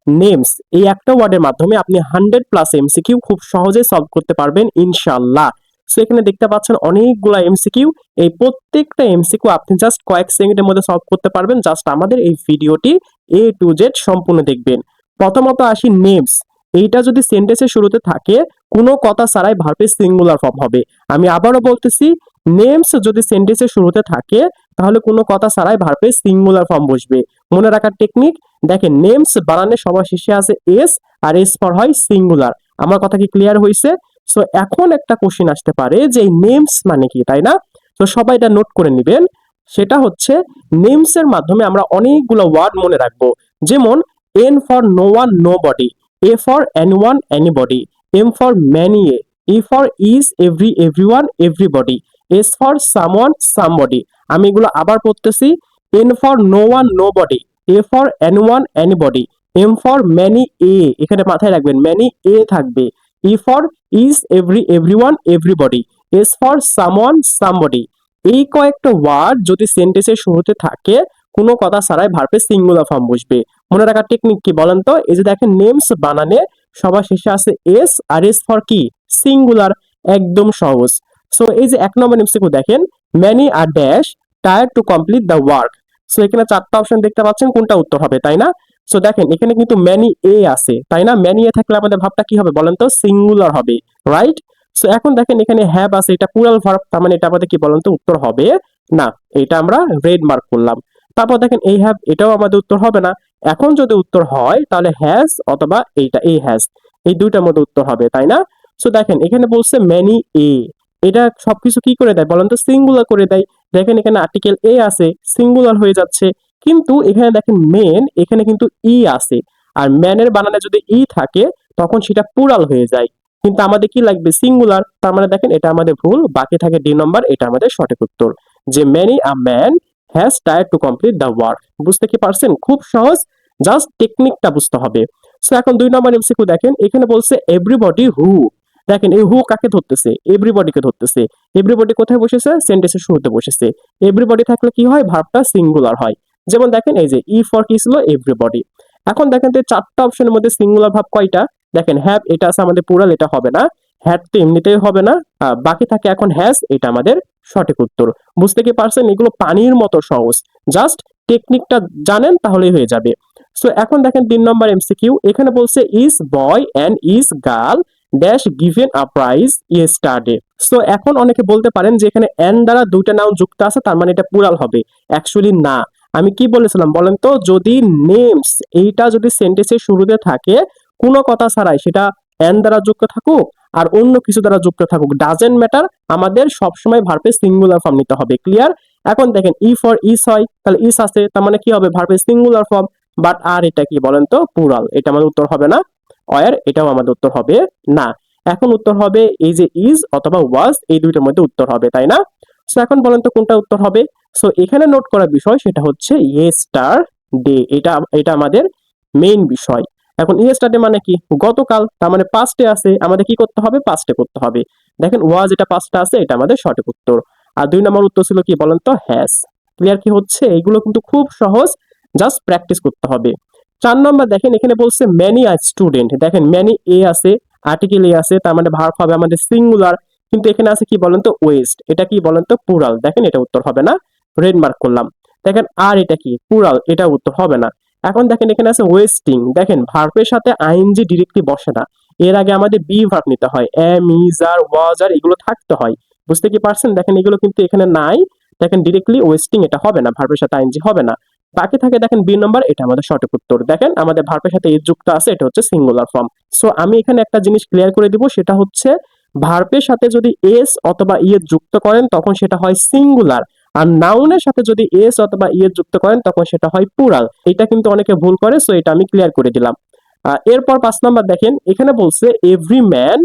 Names এই একটা ওয়ার্ডের মাধ্যমে আপনি 100+ এমসিকিউ খুব সহজে সলভ করতে পারবেন ইনশাআল্লাহ। সো এখানে দেখতে পাচ্ছেন অনেকগুলা এমসিকিউ। এই প্রত্যেকটা এমসিকিউ আপনি জাস্ট কয়েক সেকেন্ডের মধ্যে সলভ করতে পারবেন। জাস্ট আমাদের এই ভিডিওটি A to Z সম্পূর্ণ দেখবেন। প্রথমত আসি নেমস। এইটা যদি সেন্টেন্সের শুরুতে থাকে কোনো কথা ছাড়াই ভার্বের সিঙ্গুলার ফর্ম হবে। আমি আবারও বলতেছি, নেমস যদি সেন্টেন্সের শুরুতে থাকে তাহলে কোনো কথা ছাড়াই ভার্বের সিঙ্গুলার ফর্ম বসবে। মনে রাখার টেকনিক, দেখেন নেমস বানানে সবার শেষে আছে এস, আর এস ফর হয় সিঙ্গুলার। আমার কথা কি ক্লিয়ার হয়েছে? সো এখন একটা কোশ্চেন আসতে পারে যে এই নেমস মানে কি, তাই না? তো সবাই এটা নোট করে নেবেন। সেটা হচ্ছে নেমস এর মাধ্যমে আমরা অনেকগুলো ওয়ার্ড মনে রাখবো। যেমন N for no one nobody, A for anyone anybody, M for many, E for is every everyone everybody, S for someone somebody. আমি এগুলো আবার পড়তেছি। N for no one nobody, A for anyone anybody, M for many, এ এখানে মাথায় রাখবেন many এ থাকবে, E for is every everyone everybody, S for someone somebody. এই কয়েকটা ওয়ার্ড যদি সেন্টেন্সের শুরুতে থাকে কোনো কথা ছাড়াই ভার্বের সিঙ্গুলার ফর্ম বসবে। মনে রাখার টেকনিক কি বলেন তো? এই যে দেখেন নেমস বানানে সবার শেষে আছে এস, আর এস ফর কি সিঙ্গুলার। একদম সহজ। সো এই যে 1 নম্বর এমসিকিউ দেখেন, many are dash tire to complete the work. So এখানে 4টা অপশন দেখতে পাচ্ছেন, কোনটা উত্তর হবে, তাই না? সো দেখেন এখানে কিন্তু ম্যানি এ আছে, তাই না? ম্যানি এ থাকলে আমাদের ভাবটা কি হবে বলেন তো? সিঙ্গুলার হবে, রাইট? সো এখন দেখেন এখানে হ্যাভ আছে, এটা প্লুরাল ভার্ব, তার মানে এটা আমাদের কি বলেন তো উত্তর হবে না। এটা আমরা রেড মার্ক করলাম। তারপর দেখেন এই হ্যাভ, এটাও আমাদের উত্তর হবে না। এখন যদি উত্তর হয় তাহলে হ্যাজ অথবা এইটা এই হ্যাজ, এই দুইটার মধ্যে উত্তর হবে, তাই না? সো দেখেন এখানে বলছে ম্যানি এ, এটা সবকিছু কি করে দেয় বলেন তো? সিঙ্গুলার করে দেয়। দেখেন এখানে আর্টিকেল এ আছে, সিঙ্গুলার হয়ে যাচ্ছে। কিন্তু এখানে দেখেন মেন, এখানে কিন্তু ই আছে। আর ম্যানের বানানে যদি ই থাকে তখন সেটা প্লুরাল হয়ে যায়। কিন্তু আমাদের কি লাগবে? সিঙ্গুলার। তার মানে দেখেন এটা আমাদের ভুল, বাকি থাকে ডি নম্বর, এটা আমাদের সঠিক উত্তর। যে many a man has tire to complete the work. বুঝতে কি পারছেন? খুব সহজ, জাস্ট টেকনিকটা বুঝতে হবে। সো এখন 2 নম্বর এমসিকিউ দেখেন, এখানে বলছে এভরিবডি হু। দেখেন এই হু কাকে ধরতেছে? এভরিবডিকে ধরতেছে। এভরিবডি কোথায় বসেছে? সেন্টেন্সের শুরুতে বসেছে। এভরিবডি থাকলে কি হয়? ভার্বটা সিঙ্গুলার হয়। যেমন দেখেন এই যে ই ফর কি ছিল? এভরিবডি। এখন দেখেন তো 4টা অপশনের মধ্যে সিঙ্গুলার ভার্ব কয়টা? দেখেন হ্যাভ, এটা আছে আমাদের প্লুরাল, এটা হবে না। হ্যাড তো এমনিতেই হবে না। বাকি থাকে এখন হ্যাজ, এটা আমাদের সঠিক উত্তর। বুঝতে কি পারছেন? এগুলো পানির মতো সহজ, জাস্ট টেকনিকটা জানেন তাহলেই হয়ে যাবে। সো এখন দেখেন 3 নম্বর এমসিকিউ, এখানে বলছে is boy and is girl dash given a prize yesterday. So এখন অনেকে বলতে পারেন যে এখানে এন দ্বারা দুইটা নাউন যুক্ত আছে, তার মানে এটা প্লুরাল হবে। অ্যাকচুয়ালি না। আমি কি বলেছিলাম বলেন তো? যদি নেমস এইটা যদি সেন্টেন্সের শুরুতে থাকে কোনো কথা ছাড়াই, সেটা এন দ্বারা যুক্ত থাকুক আর অন্য কিছু দ্বারা যুক্ত থাকুক, ডাজেন্ট ম্যাটার, আমাদের সবসময় ভার্বের সিঙ্গুলার ফর্ম নিতে হবে। ক্লিয়ার? এখন দেখেন ই ফর ইস হয়, তাহলে ইস আছে, তার মানে কি হবে? ভার্বের সিঙ্গুলার ফর্ম। বাট আর এটা কি বলেন তো? প্লুরাল। এটা আমাদের উত্তর হবে না। অয়ার, এটাও আমাদের উত্তর হবে না। এখন উত্তর হবে এই যে ইজ অথবা ওয়াজ, এই দুইটার মধ্যে উত্তর হবে, তাই না? সো এখন বলেন তো কোনটা উত্তর হবে? সো এখানে নোট করার বিষয় সেটা হচ্ছে ইয়েস্টার ডে, এটা এটা আমাদের মেইন বিষয়। এখন ইয়েস্টারডে মানে কি? গতকাল, তার মানে পাস্টে আছে, আমাদের কি করতে হবে? পাস্টে করতে হবে। দেখেন ওয়াজ, এটা পাস্টে আছে, এটা আমাদের সঠিক উত্তর। আর 2 নম্বর উত্তর ছিল কি বলেন তো? হ্যাজ। ক্লিয়ার কি হচ্ছে? এগুলো কিন্তু খুব সহজ, জাস্ট প্র্যাকটিস করতে হবে। 4 নম্বর দেখেন এখানে বলছে ম্যানি আর স্টুডেন্ট। দেখেন ম্যানি এ আছে, আর্টিকেল এ আছে, তার মানে ভার্ব হবে আমাদের সিঙ্গুলার। কিন্তু এখানে আছে কি বলেন তো? ওয়েস্ট। এটা কি বলেন তো? প্লুরাল। দেখেন এটা উত্তর হবে না, রেড মার্ক করলাম। দেখেন আর এটা কি? প্লুরাল, এটা উত্তর হবে না। এখন দেখেন এখানে আছে ওয়েস্টিং। দেখেন ভার্বের সাথে আইএনজি ডিরেক্টলি বসে না, এর আগে আমাদের বি ভার্ব নিতে হয়, এম ইজ আর ওয়াজ আর এগুলো থাকতে হয়। বুঝতে কি পারছেন? দেখেন এগুলো কিন্তু এখানে নাই। দেখেন ডিরেক্টলি ওয়েস্টিং এটা হবে না, ভার্বের সাথে আইএনজি হবে না। বাকি থাকে দেখেন বি নম্বর, এটা আমাদের সঠিক উত্তর। দেখেন আমাদের ভার্বের সাথে এস যুক্ত আছে, এটা হচ্ছে সিঙ্গুলার ফর্ম। সো আমি এখানে একটা জিনিস ক্লিয়ার করে দিব, সেটা হচ্ছে ভার্বের সাথে যদি এস অথবা ই এর যুক্ত করেন তখন সেটা হয় সিঙ্গুলার, আর নাউনের সাথে যদি এস অথবা ই এর যুক্ত করেন তখন সেটা হয় প্লুরাল। এটা কিন্তু অনেকে ভুল করে, সো এটা আমি ক্লিয়ার করে দিলাম। এরপর 5 নম্বর দেখেন এখানে বলছে every man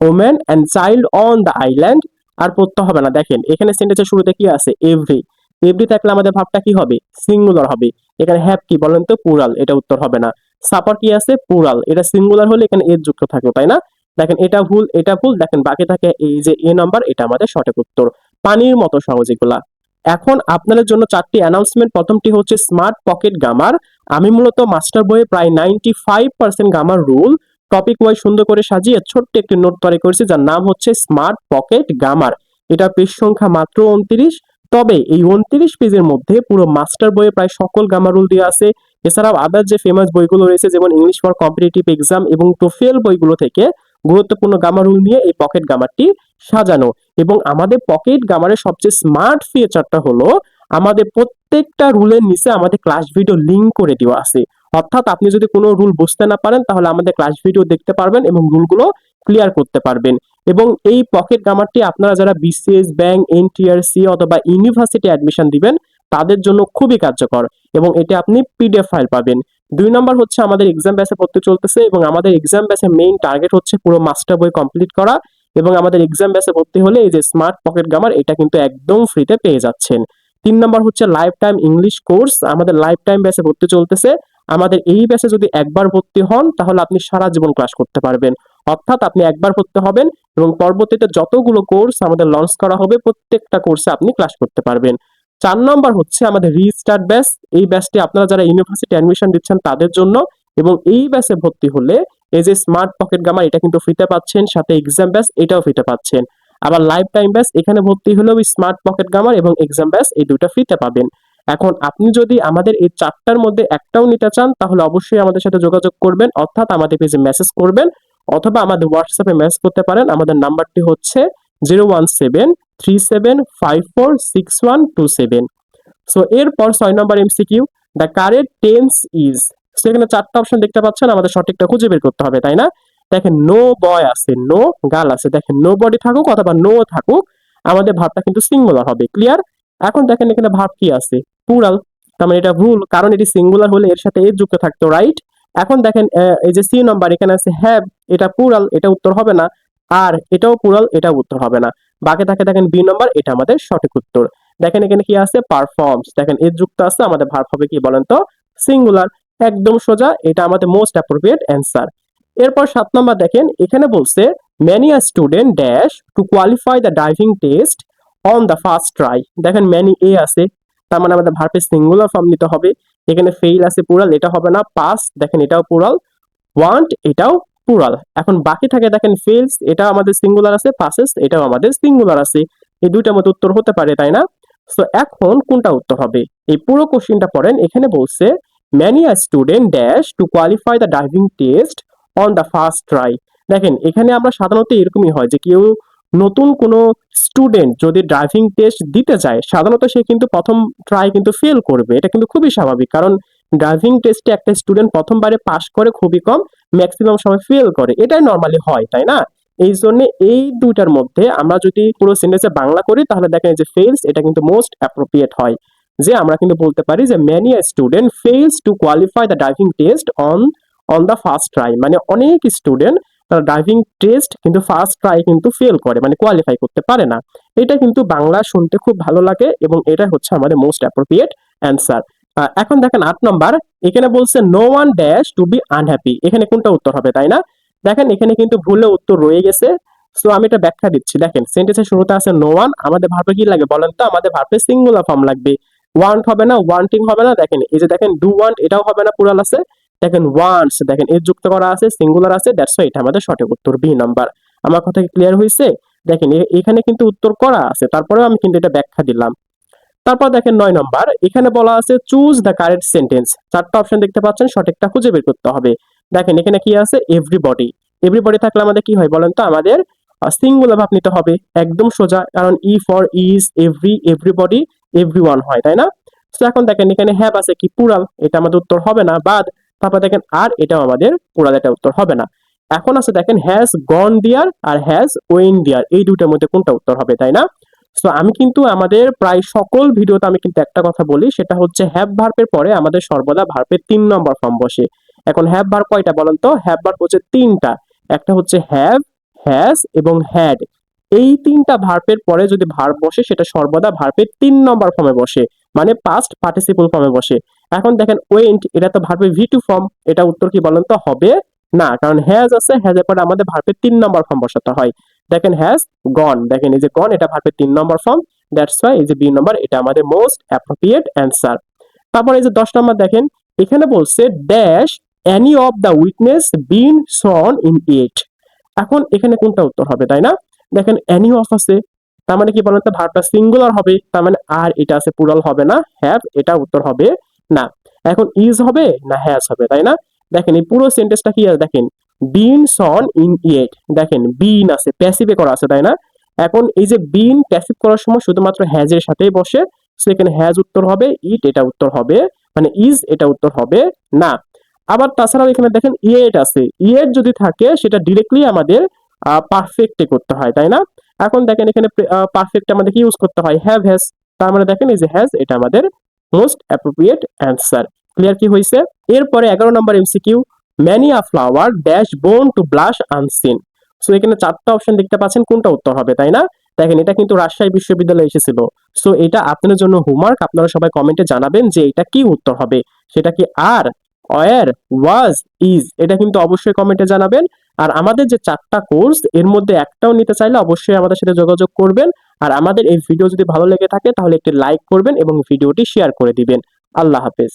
woman and child on the island. আর পড়তে হবে না। দেখেন এখানে সেন্টেন্সের শুরুতে কি আছে? এভরি। এভরি থাকলে আমাদের ভাবটা কি হবে? সিঙ্গুলার হবে। এখানে হ্যাভ কি বলেন তো? প্লুরাল, এটা উত্তর হবে না। সাপার কি আছে? প্লুরাল, এটা সিঙ্গুলার হলে এখানে এর যুক্ত থাকবে, তাই না? দেখেন এটা ভুল, এটা ভুল। দেখেন বাকি থাকে এই যে এ নাম্বার, এটা আমাদের সঠিক উত্তর। পানির মতো সহজ এগুলা। এখন আপনাদের জন্য 4টি অ্যানাউন্সমেন্ট। প্রথমটি হচ্ছে স্মার্ট পকেট গ্রামার। আমি মূলত মাস্টার বইয়ে প্রায় 95% গ্রামার রুল টপিক ওয়াইজ সুন্দর করে সাজিয়ে ছোট্ট একটি নোট তৈরি করেছি, যার নাম হচ্ছে স্মার্ট পকেট গ্রামার। এটা পেজ সংখ্যা মাত্র 29। তবে এই 29 পেজের মধ্যে পুরো মাস্টার বইয়ে প্রায় সকল গ্রামার রুল দেওয়া আছে। এছাড়াও আদার যে ফেমাস বইগুলো রয়েছে, যেমন ইংলিশ ফর কম্পিটিটিভ এক্সাম এবং টোফেল বইগুলো থেকে গুরুত্বপূর্ণ গ্রামার রুল নিয়ে এই পকেট গ্রামারটি সাজানো। এবং আমাদের পকেট গ্রামারের সবচেয়ে স্মার্ট ফিচারটা হলো আমাদের প্রত্যেকটা রুলের নিচে আমাদের ক্লাস ভিডিও লিংক করে দেওয়া আছে। অর্থাৎ আপনি যদি কোনো রুল বুঝতে না পারেন তাহলে আমাদের ক্লাস ভিডিও দেখতে পারবেন এবং রুলগুলো ক্লিয়ার করতে পারবেন। এবং এই পকেট গ্রামারটি আপনারা যারা বিসিএস, ব্যাংক, এনটিআরসি অথবা ইউনিভার্সিটি অ্যাডমিশন দিবেন তাদের জন্য খুবই কার্যকর, এবং এটা আপনি পিডিএফ ফাইল পাবেন। 2 নম্বর হচ্ছে আমাদের এক্সাম ব্যাচে পড়তে চলতেছে, এবং আমাদের এক্সাম ব্যাচের মেইন টার্গেট হচ্ছে পুরো মাস্টার বই কমপ্লিট করা। এবং আমাদের এক্সাম ব্যাচে ভর্তি হলে এই যে স্মার্ট পকেট গ্রামার এটা কিন্তু একদম ফ্রিতে পেয়ে যাচ্ছেন। 3 নম্বর হচ্ছে লাইফ টাইম ইংলিশ কোর্স। আমাদের লাইফ টাইম ব্যাচে ভর্তি চলতেছে। আমাদের এই ব্যাচে যদি একবার ভর্তি হন তাহলে আপনি সারা জীবন ক্লাস করতে পারবেন। অর্থাৎ আপনি একবার ভর্তি হবেন এবং পরবর্তীতে যতগুলো কোর্স আমাদের লঞ্চ করা হবে প্রত্যেকটা কোর্সে আপনি ক্লাস করতে পারবেন। 4 নম্বর হচ্ছে আমাদের রিস্টার্ট ব্যাচ। এই ব্যাচটি আপনারা যারা ইউনিভার্সিটি অ্যাডমিশন দিচ্ছেন তাদের জন্য, এবং এই ব্যাচে ভর্তি হলে এই যে স্মার্ট পকেট গ্রামার এটা কিন্তু ফ্রিতে পাচ্ছেন, সাথে এক্সাম ব্যাচ এটাও ফ্রিতে পাচ্ছেন। আবার লাইফ টাইম ব্যাচ এখানে ভর্তি হলেও স্মার্ট পকেট গ্রামার এবং এক্সাম ব্যাচ এই দুটো ফ্রিতে পাবেন। এখন আপনি যদি আমাদের এই 4টার মধ্যে একটাও নিতে চান তাহলে অবশ্যই আমাদের সাথে যোগাযোগ করবেন, অর্থাৎ আমাদের পেজে মেসেজ করবেন অথবা আমাদের হোয়াটসঅ্যাপে মেসেজ করতে পারেন। আমাদের নাম্বারটি হচ্ছে 01737546127। সো এরপর 6 নম্বর MCQ, the correct tense is. So এখানে 4টা অপশন দেখতে পাচ্ছেন, আমাদের সঠিকটা খুঁজে বের করতে হবে, তাই না? দেখেন নো বয় আছে, নো গার্ল আছে। দেখেন নো বডি থাকুক অথবা নো থাকুক আমাদের ভার্বটা কিন্তু সিঙ্গুলার হবে। ক্লিয়ার? এখন দেখেন এখানে ভার্ব কি আছে, প্লুরাল। তার মানে এটা ভুল, কারণ এটি সিঙ্গুলার হলে এর সাথে এ যুক্ত থাকতো, রাইট? এখন দেখেন এই যে সি নাম্বার এখানে আছে হ্যাভ, এটা প্লুরাল, এটা উত্তর হবে না। আর এটাও প্লুরাল, এটাও উত্তর হবে না। বাকি থাকে দেখেন বি নাম্বার, এটা আমাদের সঠিক উত্তর। দেখেন এখানে কি আছে, পারফর্মস। দেখেন এর যুক্ত আছে, আমাদের ভার্ব হবে কি বলেন তো, সিঙ্গুলার। একদম সোজা, এটা আমাদের মোস্ট অ্যাপ্রোপ্রিয়েট অ্যান্সার। এরপর 7 নাম্বার দেখেন এখানে বলছে many a student dash to qualify the driving test on the first try. দেখেন ম্যানি এ আছে, তার মানে আমাদের ভার্বের সিঙ্গুলার ফর্ম নিতে হবে। এখানে ফেইল আছে, প্লুরাল, এটা হবে না। পাস দেখেন এটাও প্লুরাল, ওয়ান্ট এটাও প্লুরাল। এখন বাকি থাকে দেখেন ফেলস, এটা আমাদের সিঙ্গুলার আছে, পাসেস এটাও আমাদের সিঙ্গুলার আছে। এই দুইটার মধ্যে উত্তর হতে পারে, তাই না? সো এখন কোনটা উত্তর হবে, এই পুরো কোশ্চেনটা পড়েন। এখানে বলছে many a student dash to qualify the driving test on the first try. দেখেন এখানে আমরা সাধারণত এরকমই হয় যে কেউ নতুন কোনো স্টুডেন্ট যদি ড্রাইভিং টেস্ট দিতে যায় সাধারণত সে কিন্তু প্রথম ট্রাই কিন্তু ফেল করবে, এটা কিন্তু খুবই স্বাভাবিক। কারণ ড্রাইভিং টেস্টে একটা স্টুডেন্ট প্রথমবারে পাস করে খুবই কম, ম্যাক্সিমাম সময় ফেল করে, এটাই নর্মালি হয়, তাই না? এই জন্য এই দুইটার মধ্যে আমরা যদি পুরো সেন্টেন্সে বাংলা করি তাহলে দেখেন যে ফেলস এটা কিন্তু মোস্ট অ্যাপ্রোপ্রিয়েট হয়। যে আমরা কিন্তু বলতে পারি যে many a student fails to qualify the driving test on on the first try. মানে অনেক স্টুডেন্ট তারা ড্রাইভিং টেস্ট কিন্তু ফার্স্ট ট্রাই কিন্তু ফেল করে, মানে কোয়ালিফাই করতে পারে না। এটা কিন্তু বাংলা শুনতে খুব ভালো লাগে এবং এটা হচ্ছে আমাদের মোস্ট অ্যাপ্রোপ্রিয়েট অ্যান্সার। এখন দেখেন 8 নাম্বার, এখানে বলছে no one dash to be unhappy. এখানে কোনটা উত্তর হবে, তাই না? দেখেন এখানে কিন্তু ভুলে উত্তর রয়ে গেছে। সো আমি এটা ব্যাখ্যা দিচ্ছি। দেখেন সেন্টেন্সের শুরুতে আছে নো ওয়ান, আমাদের ভার্বে কি লাগে বলেন তো, আমাদের ভার্বে সিঙ্গুলার ফর্ম লাগবে। ওয়ান্ট হবে না, ওয়ান্টিং হবে না। দেখেন এই যে দেখেন ডু ওয়ান্ট এটাও হবে না, প্লুরাল আছে। দেখেন ওয়ান্টস, দেখেন এর যুক্ত করা আছে, সিঙ্গুলার আছে, দ্যাটস ওয়াই এটা আমাদের সঠিক উত্তর, বি নাম্বার। আমার কথা কি ক্লিয়ার হয়েছে? দেখেন এখানে কিন্তু উত্তর করা আছে, তারপরেও আমি কিন্তু এটা ব্যাখ্যা দিলাম। তারপর দেখেন 9 নাম্বার, এখানে বলা আছে চুজ দ্য কারেক্ট সেন্টেন্স। 4টা অপশন দেখতে পাচ্ছেন, সঠিকটা খুঁজে বের করতে হবে। দেখেন এখানে কি আছে, এভরিবডি। এভরিবডি থাকলে আমাদের কি হয় বলেন তো, আমাদের সিঙ্গুলার ভাব নিতে হবে। একদম সোজা, কারণ ই for is, every, everybody, everyone হয়, তাই না? তো এখন দেখেন এখানে হ্যাভ আছে কি প্লুরাল, এটা আমাদের উত্তর হবে না, বাদ। তারপর দেখেন আর, এটাও আমাদের প্লুরাল, এটা উত্তর হবে না। এখন আছে দেখেন হ্যাজ গন দিয়ার আর হ্যাজ ওয়েন দিয়ার, এই দুইটার মধ্যে কোনটা উত্তর হবে, তাই না? সো আমি কিন্তু আমাদের প্রায় সকল ভিডিওতে আমি কিন্তু একটা কথা বলি, সেটা হচ্ছে হ্যাভ ভার্বের পরে আমাদের সর্বদা ভার্বের 3 নম্বর ফর্ম বসে। এখন হ্যাভ ভার্ব কয়টা বলেন তো? হ্যাভ ভার্ব হচ্ছে 3টা। একটা হচ্ছে হ্যাভ, হ্যাজ এবং হ্যাড। এই 3টা ভার্বের পরে যদি ভার্ব বসে সেটা সর্বদা ভার্বের 3 নম্বর ফর্মে বসে, মানে পাস্ট পার্টিসিপল ফর্মে বসে। এখন দেখেন ওয়েন্ট, এটা তো ভার্বের ভি2 ফর্ম, এটা উত্তর কি বলেন তো, হবে না। কারণ হ্যাজ আছে, হ্যাজের পরে আমাদের ভার্বের 3 নম্বর ফর্ম বসাতে হয়। দেখেন হ্যাজ গন, দেখেন এই যে গন এটা ভার্বের 3 নম্বর ফর্ম, দ্যাটস ওয়াই এই যে বি নম্বর এটা আমাদের মোস্ট অ্যাপ্রোপ্রিয়েট অ্যান্সার। তারপর এই যে 10 নম্বর দেখেন, এখানে বলছে dash any of the witness been sworn in it. এখন এখানে কোনটা উত্তর হবে, তাই না? দেখেন এনি অফ আছে, তার মানে কি বলেন তো, ভার্বটা সিঙ্গুলার হবে, তার মানে আর এটা আছে প্লুরাল হবে না, হ্যাভ এটা উত্তর হবে না। এখন ইজ হবে না হ্যাজ হবে, তাই না? দেখেন এই পুরো সেন্টেন্সটা কি আছে দেখেন, বিন সন ইন ইট, দেখেন বিন আছে প্যাসিভে করা আছে, তাই না? এখন এই যে বিন প্যাসিভ করার সময় শুধুমাত্র হ্যাজ এর সাথেই বসে, সো এখানে হ্যাজ উত্তর হবে, ইট এটা উত্তর হবে, মানে ইজ এটা উত্তর হবে না। আবার তাছাড়াও এখানে দেখেন ইয়েট আছে, ইয়েট যদি থাকে সেটা ডিরেক্টলি আমাদের পারফেক্টে করতে হয়, তাই না? এখন দেখেন এখানে পারফেক্ট আমাদের কি ইউজ করতে হয়, হ্যাভ হ্যাজ, তার মানে দেখেন এই যে হ্যাজ এটা আমাদের মোস্ট অ্যাপ্রোপ্রিয়েট অ্যান্সার। ক্লিয়ার কি হয়েছে? এরপরে 11 নম্বর MCQ, many a flower dash born to blush unseen. So এখানে 4টা অপশন দেখতে পাচ্ছেন, কোনটা উত্তর হবে, তাই না? দেখেন এটা কিন্তু রাজশাহী বিশ্ববিদ্যালয়ে এসেছিল। সো এটা আপনাদের জন্য হোমওয়ার্ক, আপনারা সবাই কমেন্টে জানাবেন যে এটা কি উত্তর হবে, সেটা কি আর, ওয়ার, ওয়াজ, ইজ, এটা কিন্তু অবশ্যই কমেন্টে জানাবেন। আর আমাদের যে 4টা কোর্স এর মধ্যে একটাও নিতে চাইলে অবশ্যই আমাদের সাথে যোগাযোগ করবেন। আর আমাদের এই ভিডিও যদি ভালো লেগে থাকে তাহলে একটি লাইক করবেন এবং ভিডিওটি শেয়ার করে দিবেন। আল্লাহ হাফেজ।